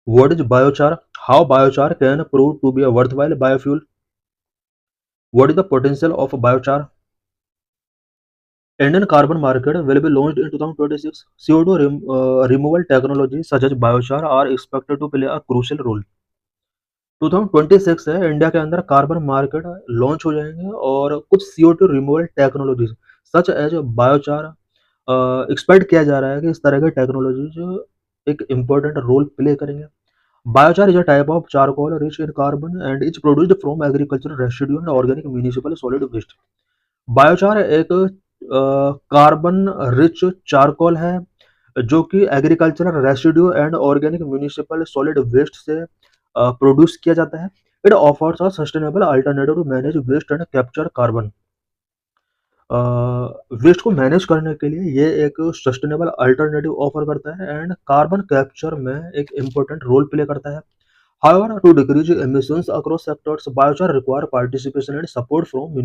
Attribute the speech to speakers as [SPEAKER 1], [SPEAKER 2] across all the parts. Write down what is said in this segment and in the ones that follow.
[SPEAKER 1] What is biochar? How biochar can prove to be a worthwhile biofuel? What is the potential of biochar? Indian carbon market will be launched in 2026. CO2 removal technologies such as biochar are expected to play a crucial role. 2026 है India के अंदर carbon market launch हो जाएंगे और कुछ CO2 removal technologies such as biochar expect किया जा रहा है कि इस तरह के टेक्नोलॉजीज एक इम्पोर्टेंट रोल प्ले करेंगे. Biochar is a type of charcoal rich in carbon and is produced from agricultural residue and organic municipal solid waste. Biochar एक कार्बन रिच चारकोल है जो कि agricultural residue and organic municipal solid waste से produce किया जाता है. It offers a sustainable alternative to manage waste and capture carbon. Waste को manage करने के लिए ये एक सस्टेनेबल अल्टरनेटिव ऑफर करता है एंड कार्बन कैप्चर में एक इम्पोर्टेंट रोल प्ले करता है. However, to decrease emissions across sectors, biochar require participation and support from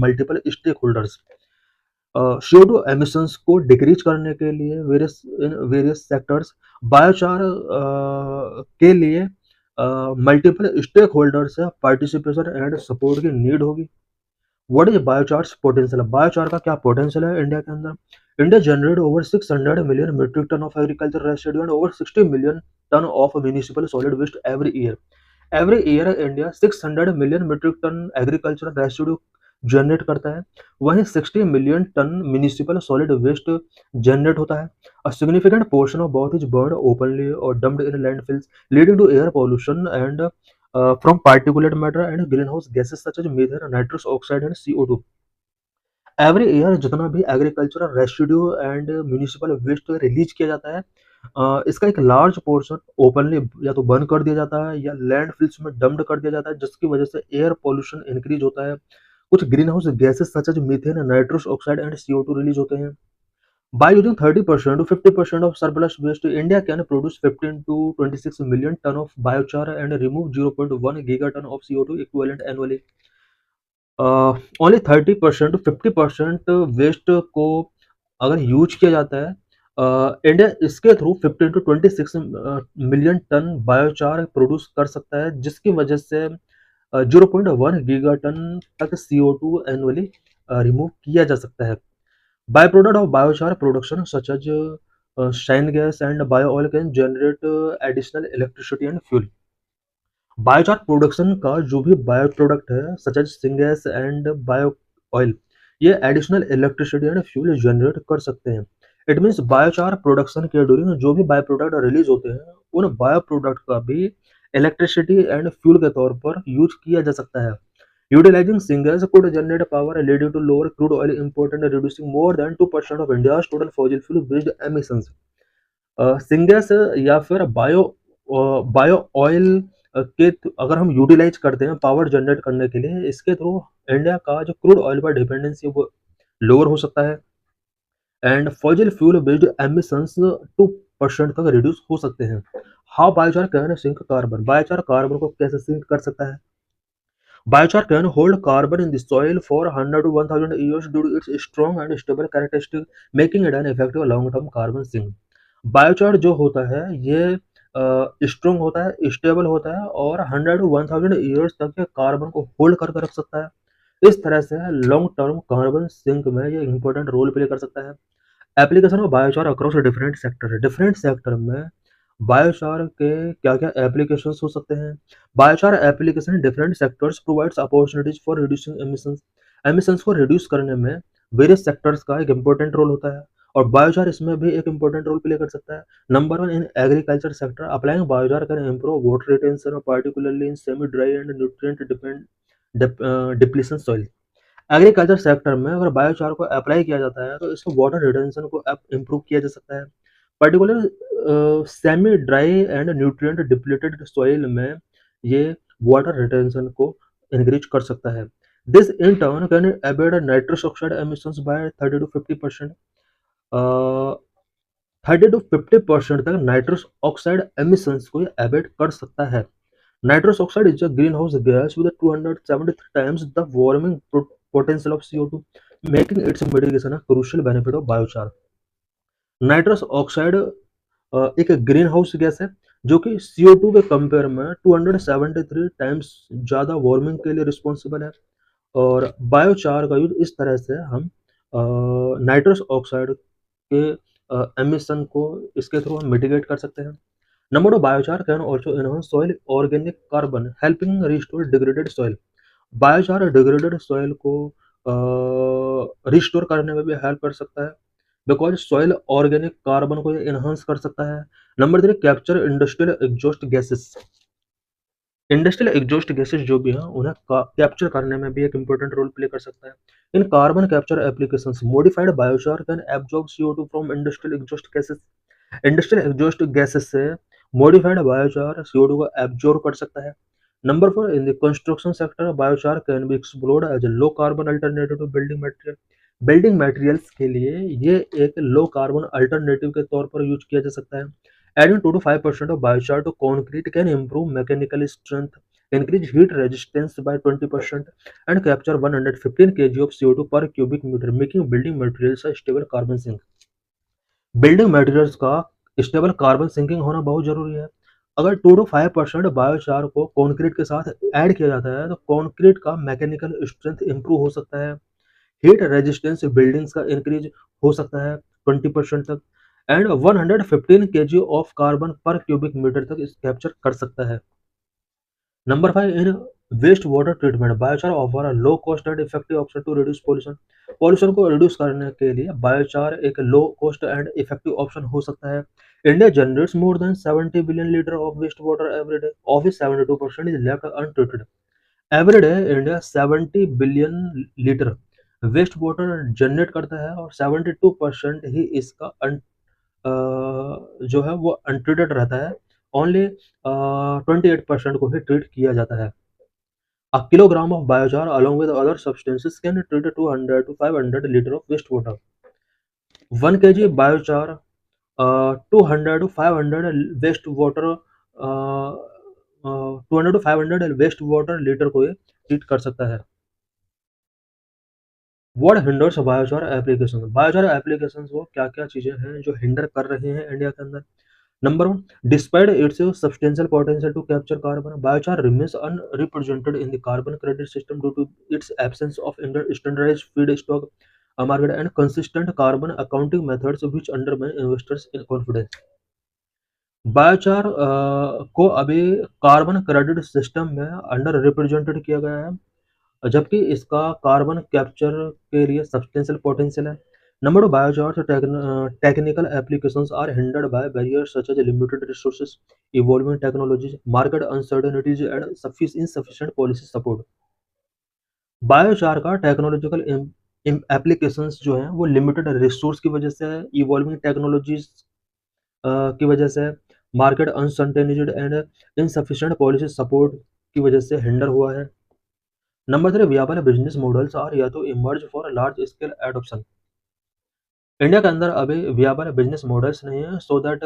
[SPEAKER 1] multiple stakeholders. CO2 emissions को डिक्रीज करने के लिए वेरियस सेक्टर्स बायोचार के लिए मल्टीपल स्टेक होल्डर से पार्टिसिपेशन एंड सपोर्ट की नीड होगी. What is biochar's potential? Biochar का क्या पोटेंशियल है इंडिया के अंदर? India generate over 600 million metric ton of agriculture residue and over 60 million ton of municipal solid waste every year. Every year India 600 million metric ton agriculture residue generate करता है. वहीं 60 million ton municipal solid waste generate होता है. A significant portion of both is burned openly और dumped in landfills leading to air pollution and from particulate matter and greenhouse gases such as methane, nitrous oxide and CO2. Every year जितना भी agricultural residue and municipal waste release किया जाता है इसका एक large portion openly या तो burn कर दिया जाता है या लैंडफिल्स में डंप्ड कर दिया जाता है जिसकी वजह से एयर पॉल्यूशन इंक्रीज होता है. कुछ green house gases such as methane, nitrous oxide and CO2 release होते हैं. By using 30% to 50% of surplus waste, India can produce 15 to 26 million ton of biochar and remove 0.1 gigaton of CO2 equivalent annually. Only 30% to 50% waste को अगर use किया जाता है India इसके through 15 to 26 million ton biochar produce कर सकता है जिसकी वजह से 0.1 गीगा टन तक CO2 एनुअली रिमूव किया जा सकता है. Byproduct of biochar production such as shine gas and bio-oil can generate additional electricity and fuel. Biochar production का जो भी बायो प्रोडक्ट है such as syngas and bio oil ये additional electricity and fuel generate कर सकते हैं. It means biochar production के during जो भी बायो प्रोडक्ट रिलीज होते हैं उन बायो प्रोडक्ट का भी इलेक्ट्रिसिटी एंड फ्यूल के तौर पर यूज किया जा सकता है. Utilizing syngas could generate power leading to lower crude oil import and reducing more than 2% of India's total fossil fuel based emissions. सिंगेस या फिर बायो ऑयल के अगर हम यूटिलाइज करते हैं पावर जनरेट करने के लिए इसके थ्रू इंडिया का जो क्रूड ऑयल पर डिपेंडेंसी वो लोअर हो सकता है and fossil fuel based emissions 2% तक रिड्यूस हो सकते हैं. How biochar can sink carbon? Biochar carbon को कैसे सिंक कर सकता है? Biochar can hold carbon in the soil for 100 to 1000 years due to its strong and stable characteristic, making it an effective long-term carbon sink. Biochar जो होता है ये strong होता है, स्टेबल होता है और 100 टू 1000 ईयर्स तक के कार्बन को होल्ड करके रख सकता है. इस तरह से लॉन्ग टर्म कार्बन सिंक में ये इंपॉर्टेंट रोल प्ले कर सकता है. Application of biochar across different sector में बायोचार के क्या-क्या एप्लीकेशंस हो सकते हैं? Biochar application different sectors provides opportunities for reducing emissions. Emissions को रिड्यूस करने में वेरियस सेक्टर्स का एक इंपॉर्टेंट रोल होता है और बायोचार इसमें भी एक इंपॉर्टेंट रोल प्ले कर सकता है. Number 1 in agriculture sector applying biochar can improve water retention particularly in semi dry and nutrient depletion soil. Agriculture sector में अगर बायोचार को अप्लाई किया जाता है तो इसको वाटर रिटेंशन को इम्प्रूव किया जा सकता है. Particular semi dry and nutrient depleted soil में ये वाटर रिटेंशन को इंक्रीज कर सकता है. This in turn can avoid nitrous oxide emissions by 30 to 50%. 30 to 50% तक नाइट्रस ऑक्साइड एमिशंस को अवॉइड कर सकता है. Nitrous oxide is a green house gas with 273 times the warming potential of CO2, making its mitigation a crucial benefit of biochar. Nitrous oxide एक green house gas है जो कि CO2 के compare में 273 टाइम्स ज़्यादा वार्मिंग के लिए responsible है। और बायोचार का यूज़ इस तरह से हम नाइट्रस ऑक्साइड के एमिशन को इसके थ्रू हम मिटिगेट कर सकते हैं। Number 2, biochar can also enhance soil organic carbon helping restore degraded soil. Biochar degraded soil को रिस्टोर करने में भी हेल्प कर सकता है, बिकॉज सॉइल ऑर्गेनिक कार्बन को एनहांस कर सकता है। Number 3, capture industrial exhaust gases. Industrial exhaust gases जो भी हैं उन्हें कैप्चर करने में भी एक इंपॉर्टेंट रोल प्ले कर सकता है। In carbon capture applications modified biochar can absorb CO2 from industrial exhaust gases. Industrial exhaust gases से मॉडिफाइड बायोचार CO2 को एब्जॉर्ब कर सकता है। Number 4, in the construction sector biochar can be explored as a low carbon alternative to building material. Building materials के लिए ये एक लो carbon alternative के तौर पर यूज किया जा सकता है। Adding 2 to 5% of biochar to concrete can improve mechanical strength, increase heat resistance by 20%, and capture 115 kg of CO2 per cubic meter, making building materials a stable carbon sink. Building materials का stable carbon sinking होना बहुत जरूरी है। अगर 2 to 5% biochar को concrete के साथ add किया जाता है तो कंक्रीट का मैकेनिकल स्ट्रेंथ इंप्रूव हो सकता है, हीट रेजिस्टेंस बिल्डिंग्स का इंक्रीज हो सकता है 20% तक, and 115 kg of carbon per cubic metre तक इस कैप्चर कर सकता है। Number 5, in waste water treatment biochar offer a low cost and effective option to reduce pollution. Pollution को रिड्यूस करने के लिए बायोचार एक low cost and effective option हो सकता है। India generates more than 70 billion litre of waste water every day, of which 72% is left untreated. Every day India 70 billion litre waste water generate करता है और 72% ही इसका जो है वो अनट्रीटेड रहता है। ओनली 28% को ही ट्रीट किया जाता है। A kilogram of biochar along with other substances can treat 200 to 500 liter of wastewater. 1 kg biochar 200 to 500 wastewater 200 to 500 wastewater litre को ये ट्रीट कर सकता है। What hinders biochar application? Biochar application को क्या क्या चीजें हैं जो हिंडर कर रही हैं इंडिया के अंदर? Number 1, despite its substantial potential to capture carbon, biochar remains unrepresented in the carbon credit system due to its absence of standardized feedstock market and consistent carbon accounting methods which undermine investors' in confidence. Biochar को अभी carbon credit system में under represented किया गया है, जबकि इसका carbon capture के लिए सब्सटेंशियल पोटेंशियल है। Number 2, biochars technical applications are hindered by barriers such as limited resources, evolving technologies, market uncertainties, and insufficient policy support. Biochar का टेक्नोलॉजिकल एप्लीकेशंस जो हैं वो लिमिटेड रिसोर्स की वजह से, इवॉल्विंग टेक्नोलॉजीज की वजह से, market uncertainties and insufficient policy support की वजह से हिंडर हुआ है। Number 3, viable business models are yet to emerge for large scale adoption. India के अंदर अभी वियाबल बिजनेस मॉडल्स नहीं है so that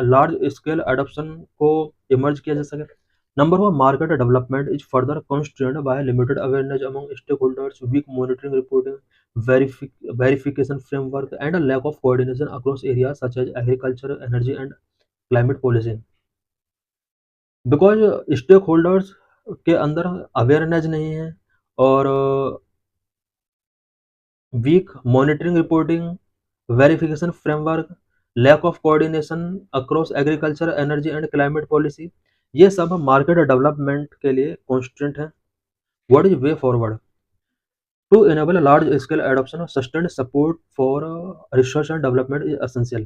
[SPEAKER 1] large scale adoption को इमर्ज किया जा सके। Number 1, market development is further constrained by limited awareness among stake holders, weak monitoring reporting, verification framework, and a lack of coordination across areas such as agriculture, energy, and climate policy. Because stake holders के अंदर awareness नहीं है और weak monitoring reporting, verification framework, lack of coordination across agriculture, energy and climate policy, ये सब market development के लिए constant है। What is way forward to enable a large scale adoption of sustained support for research and development is essential.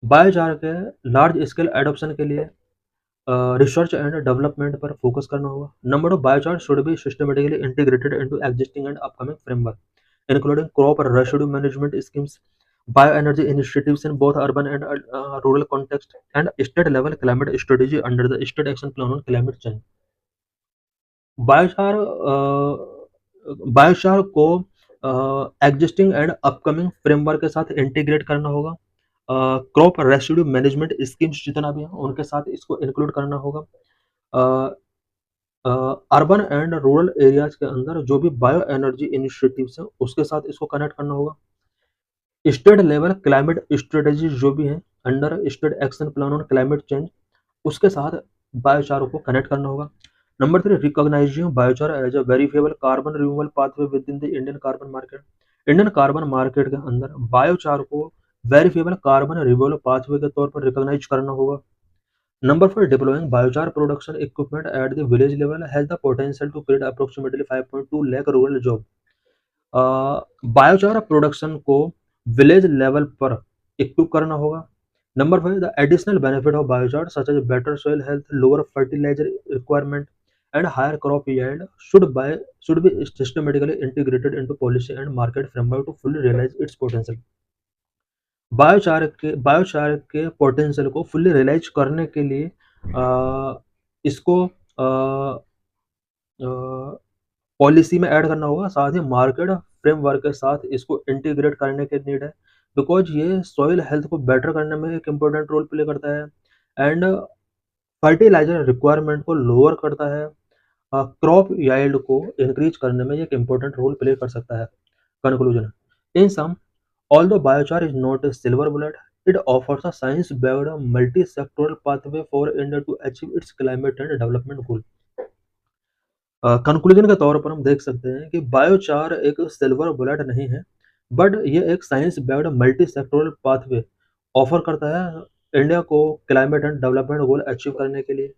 [SPEAKER 1] Biochar के large scale adoption के लिए research and development पर focus करना होगा। Number 2, biochar should be systematically integrated into existing and upcoming framework including crop residue management schemes, bioenergy initiatives in both urban and rural context, and state level climate strategy under the state action plan on climate change. Biochar biochar को existing and upcoming framework के साथ integrate करना होगा। Crop residue management schemes जितना भी है उनके साथ इसको इंक्लूड करना होगा। अर्बन एंड रूरल एरियाज के अंदर जो भी बायो एनर्जी इनिशिएटिव्स हैं उसके साथ इसको कनेक्ट करना होगा। स्टेट लेवल क्लाइमेट स्ट्रेटेजी जो भी हैं under state action plan on climate change, उसके साथ बायोचार को कनेक्ट करना होगा। Number 3, recognising biochar as a verifiable carbon removal pathway within the Indian carbon market. Indian carbon market के अंदर बायोचार को वेरिफिएबल कार्बन रिमूवल पाथवे के तौर पर रिकॉग्नाइज करना होगा। Number 4, deploying biochar production equipment at the village level has the potential to create approximately 5.2 lakh rural job. Biochar production को village level पर इक्विप करना होगा। Number 5, the additional benefit of biochar such as better soil health, lower fertiliser requirement and higher crop yield should be systematically integrated into policy and market framework to fully realize its potential। Biochar के potential को fully realise करने के लिए इसको policy में add करना होगा, साथ ही मार्केट फ्रेमवर्क के साथ इसको इंटीग्रेट करने की नीड है, बिकॉज ये सॉइल हेल्थ को बेटर करने में एक इम्पोर्टेंट रोल प्ले करता है एंड फर्टिलाइजर रिक्वायरमेंट को लोअर करता है, क्रॉप याइल्ड को इंक्रीज करने में एक इम्पोर्टेंट रोल प्ले कर सकता है। Conclusion, in sum, although biochar is not a silver bullet, it offers a science-backed multi-sectoral pathway for India to achieve its climate and development goal। Conclusion के तौर पर हम देख सकते हैं कि बायोचार एक सिल्वर बुलेट नहीं है, बट ये एक science backed multi sectoral pathway offer करता है इंडिया को climate and development goal achieve करने के लिए।